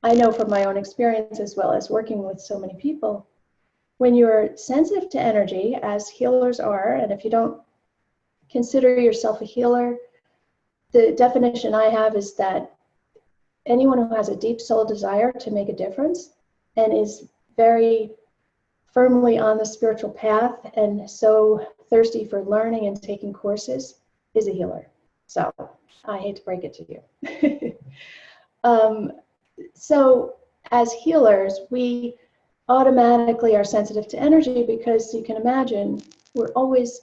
I know from my own experience as well as working with so many people, when you're sensitive to energy, as healers are, and if you don't consider yourself a healer, the definition I have is that anyone who has a deep soul desire to make a difference and is very firmly on the spiritual path and so thirsty for learning and taking courses is a healer. So I hate to break it to you. So as healers, we automatically are sensitive to energy because you can imagine we're always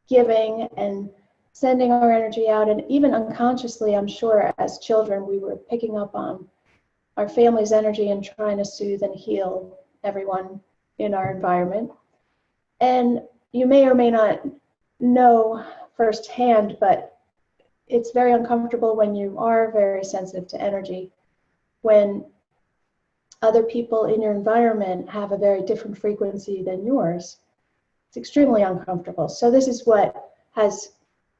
giving and sending our energy out, and even unconsciously, I'm sure as children we were picking up on our family's energy and trying to soothe and heal everyone in our environment. And you may or may not know firsthand, but it's very uncomfortable when you are very sensitive to energy, when other people in your environment have a very different frequency than yours. It's extremely uncomfortable. So this is what has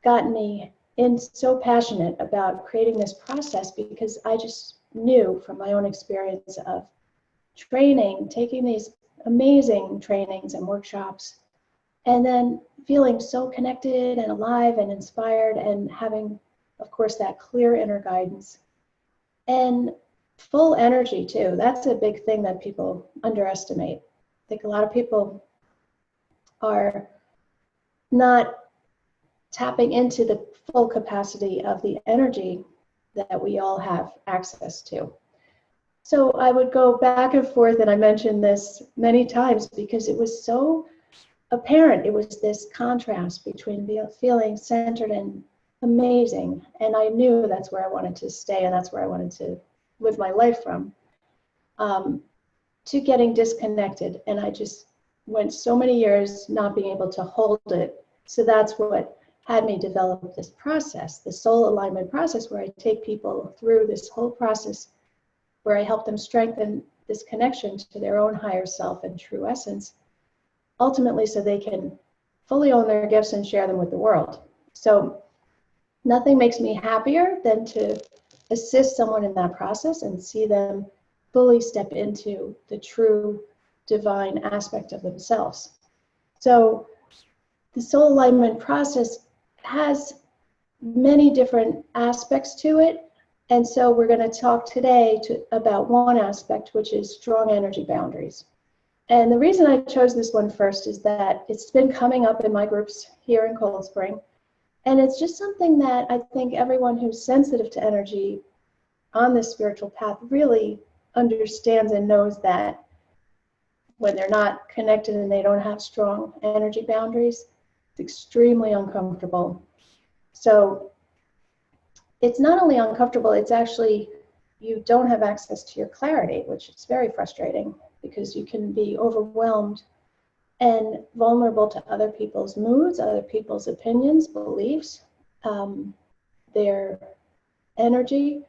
gotten me so passionate about creating this process, because I just knew from my own experience of training, taking these amazing trainings and workshops, and then feeling so connected and alive and inspired, and having, of course, that clear inner guidance and full energy too. That's a big thing that people underestimate. I think a lot of people are not tapping into the full capacity of the energy that we all have access to. So I would go back and forth, and I mentioned this many times because it was so apparent. It was this contrast between feeling centered and amazing, and I knew that's where I wanted to stay and that's where I wanted to live my life from, to getting disconnected. And I just went so many years not being able to hold it. So that's what had me develop this process, the soul alignment process, where I take people through this whole process, where I help them strengthen this connection to their own higher self and true essence, ultimately so they can fully own their gifts and share them with the world. So nothing makes me happier than to assist someone in that process and see them fully step into the true divine aspect of themselves. So the soul alignment process has many different aspects to it. And so we're going to talk today about one aspect, which is strong energy boundaries. And the reason I chose this one first is that it's been coming up in my groups here in Cold Spring. And it's just something that I think everyone who's sensitive to energy on this spiritual path really understands and knows that when they're not connected and they don't have strong energy boundaries, it's extremely uncomfortable. So it's not only uncomfortable, it's actually, you don't have access to your clarity, which is very frustrating because you can be overwhelmed and vulnerable to other people's moods, other people's opinions, beliefs, their energy.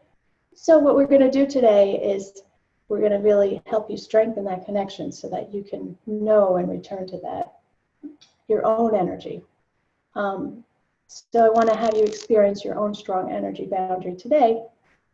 So what we're going to do today is we're going to really help you strengthen that connection so that you can know and return to that, your own energy. So I want to have you experience your own strong energy boundary today.